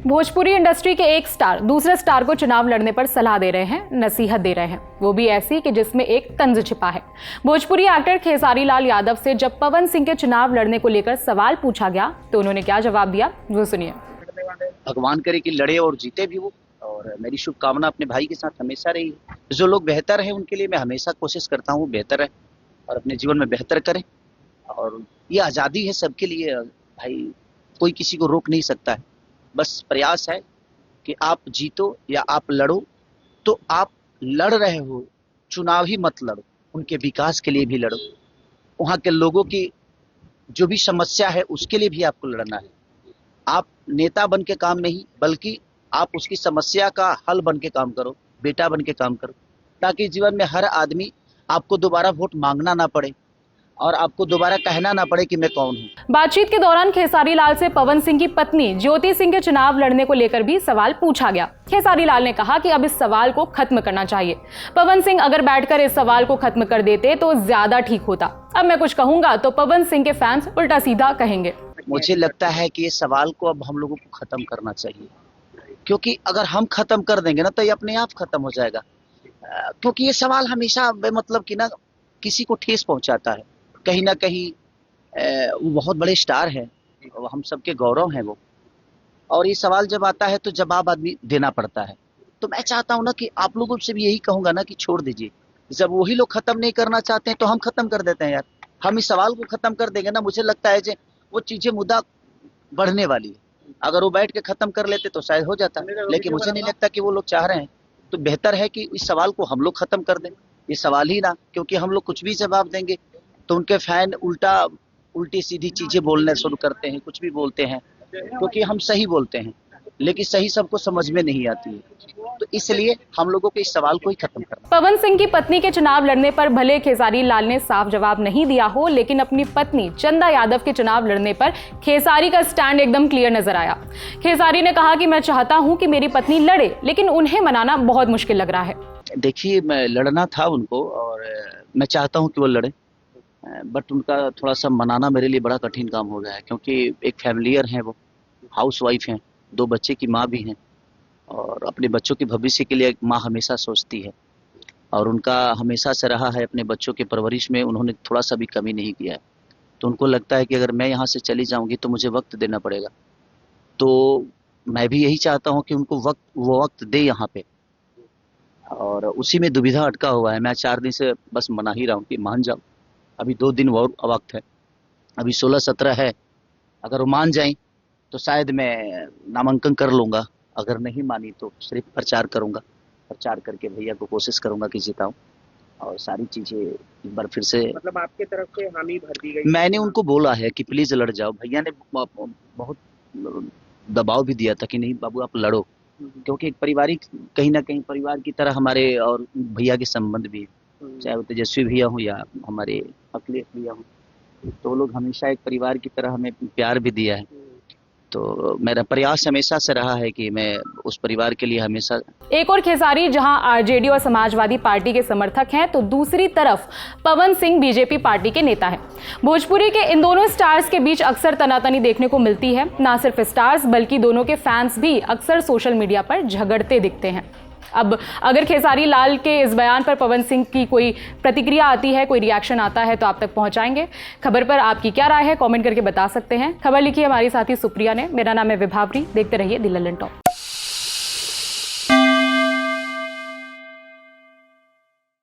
Bhojpuri industry के एक star दूसरे स्टार को चुनाव लड़ने पर सलाह दे रहे हैं, नसीहत दे रहे हैं, वो भी ऐसी कि जिसमें एक तंज छिपा है। भोजपुरी एक्टर खेसारी लाल यादव से जब पवन सिंह के चुनाव लड़ने को लेकर सवाल पूछा गया तो उन्होंने क्या जवाब दिया, वो सुनिए। भगवान करे कि लड़े और जीते भी वो, और मेरी शुभकामना अपने भाई के साथ हमेशा रही है। जो लोग बेहतर हैं उनके लिए मैं हमेशा कोशिश करता हूँ बेहतर है और अपने जीवन में बेहतर करें। और ये आज़ादी है सबके लिए भाई, कोई किसी को रोक नहीं सकता है। बस प्रयास है कि आप जीतो या आप लड़ो, तो आप लड़ रहे हो, चुनाव ही मत लड़ो, उनके विकास के लिए भी लड़ो। वहाँ के लोगों की जो भी समस्या है उसके लिए भी आपको लड़ना है। आप नेता बन के काम नहीं, बल्कि आप उसकी समस्या का हल बन के काम करो, बेटा बन के काम करो, ताकि जीवन में हर आदमी आपको दोबारा वोट मांगना ना पड़े और आपको दोबारा कहना ना पड़े कि मैं कौन हूँ। बातचीत के दौरान खेसारी लाल से पवन सिंह की पत्नी ज्योति सिंह के चुनाव लड़ने को लेकर भी सवाल पूछा गया। खेसारी लाल ने कहा कि अब इस सवाल को खत्म करना चाहिए। पवन सिंह अगर बैठकर इस सवाल को खत्म कर देते तो ज्यादा ठीक होता। अब मैं कुछ कहूंगा तो पवन सिंह के फैंस उल्टा सीधा कहेंगे। मुझे लगता है कि ये सवाल को अब हम लोगों को खत्म करना चाहिए, क्योंकि अगर हम खत्म कर देंगे ना तो ये अपने आप खत्म हो जाएगा। क्योंकि ये सवाल हमेशा मतलब कि ना किसी को ठेस पहुंचाता है। कहीं ना कहीं वो बहुत बड़े स्टार हैं, हम सबके गौरव हैं वो, और ये सवाल जब आता है तो जवाब आदमी देना पड़ता है। तो मैं चाहता हूं ना कि आप लोगों से भी यही कहूंगा ना कि छोड़ दीजिए। जब वही लोग खत्म नहीं करना चाहते हैं तो हम खत्म कर देते हैं यार। हम इस सवाल को खत्म कर देंगे ना, मुझे लगता है कि वो चीजें मुद्दा बढ़ने वाली है। अगर वो बैठ के खत्म कर लेते तो शायद हो जाता, लेकिन मुझे नहीं लगता कि वो लोग चाह रहे हैं। तो बेहतर है कि इस सवाल को हम लोग खत्म कर दें, ये सवाल ही ना, क्योंकि हम लोग कुछ भी जवाब देंगे तो उनके फैन उल्टी सीधी चीजें बोलने शुरू करते हैं, कुछ भी बोलते हैं, क्योंकि हम सही बोलते हैं, लेकिन सही सबको समझ में नहीं आती है। तो इसलिए हम लोगों को इस सवाल को ही खत्म करना। पवन सिंह की पत्नी के चुनाव लड़ने पर भले खेसारी लाल ने साफ जवाब नहीं दिया हो, लेकिन अपनी पत्नी चंदा यादव के चुनाव लड़ने पर खेसारी का स्टैंड एकदम क्लियर नजर आया। खेसारी ने कहा कि मैं चाहता हूं कि मेरी पत्नी लड़े, लेकिन उन्हें मनाना बहुत मुश्किल लग रहा है। देखिए, मैं लड़ना था उनको और मैं चाहता हूँ कि वो लड़े, बट उनका थोड़ा सा मनाना मेरे लिए बड़ा कठिन काम हो गया है, क्योंकि एक फैमिलियर हैं, वो हाउस वाइफ हैं, 2 बच्चे की माँ भी हैं, और अपने बच्चों के भविष्य के लिए माँ हमेशा सोचती है, और उनका हमेशा से रहा है अपने बच्चों के परवरिश में उन्होंने थोड़ा सा भी कमी नहीं किया है। तो उनको लगता है कि अगर मैं यहाँ से चली जाऊँगी तो मुझे वक्त देना पड़ेगा। तो मैं भी यही चाहता हूँ कि उनको वो वक्त दे यहाँ पे, और उसी में दुविधा अटका हुआ है। मैं 4 दिन से बस मना ही रहा हूँ कि मान जाओ, अभी 2 दिन और वक्त है, अभी 16-17 है। अगर वो मान जाएं तो शायद मैं नामांकन कर लूँगा, अगर नहीं मानी तो सिर्फ प्रचार करूँगा। प्रचार करके भैया को कोशिश करूँगा कि जिताऊं, और सारी चीज़ें एक बार फिर से मतलब आपके तरफ से हामी भर दी गई। मैंने उनको बोला है कि प्लीज़ लड़ जाओ। भैया ने बहुत दबाव भी दिया था कि नहीं बाबू आप लड़ो, क्योंकि एक पारिवारिक कहीं ना कहीं परिवार की तरह हमारे और भैया के संबंध भी है, चाहे वो तेजस्वी भैया हो या हमारे अखिलेश भैया हो, तो लोग हमेशा एक परिवार की तरह हमें प्यार भी दिया है। तो मेरा प्रयास हमेशा से रहा है कि मैं उस परिवार के लिए हमेशा। एक और खेसारी जहां आरजेडी और समाजवादी पार्टी के समर्थक हैं, तो दूसरी तरफ पवन सिंह बीजेपी पार्टी के नेता हैं। भोजपुरी के इन दोनों स्टार्स के बीच अक्सर तनातनी देखने को मिलती है। ना सिर्फ स्टार्स बल्कि दोनों के फैंस भी अक्सर सोशल मीडिया पर झगड़ते दिखते हैं। अब अगर खेसारी लाल के इस बयान पर पवन सिंह की कोई प्रतिक्रिया आती है, कोई रिएक्शन आता है, तो आप तक पहुंचाएंगे। खबर पर आपकी क्या राय है, कमेंट करके बता सकते हैं। खबर लिखी है हमारी साथी सुप्रिया ने। मेरा नाम है विभावरी। देखते रहिए दी लल्लन टॉप।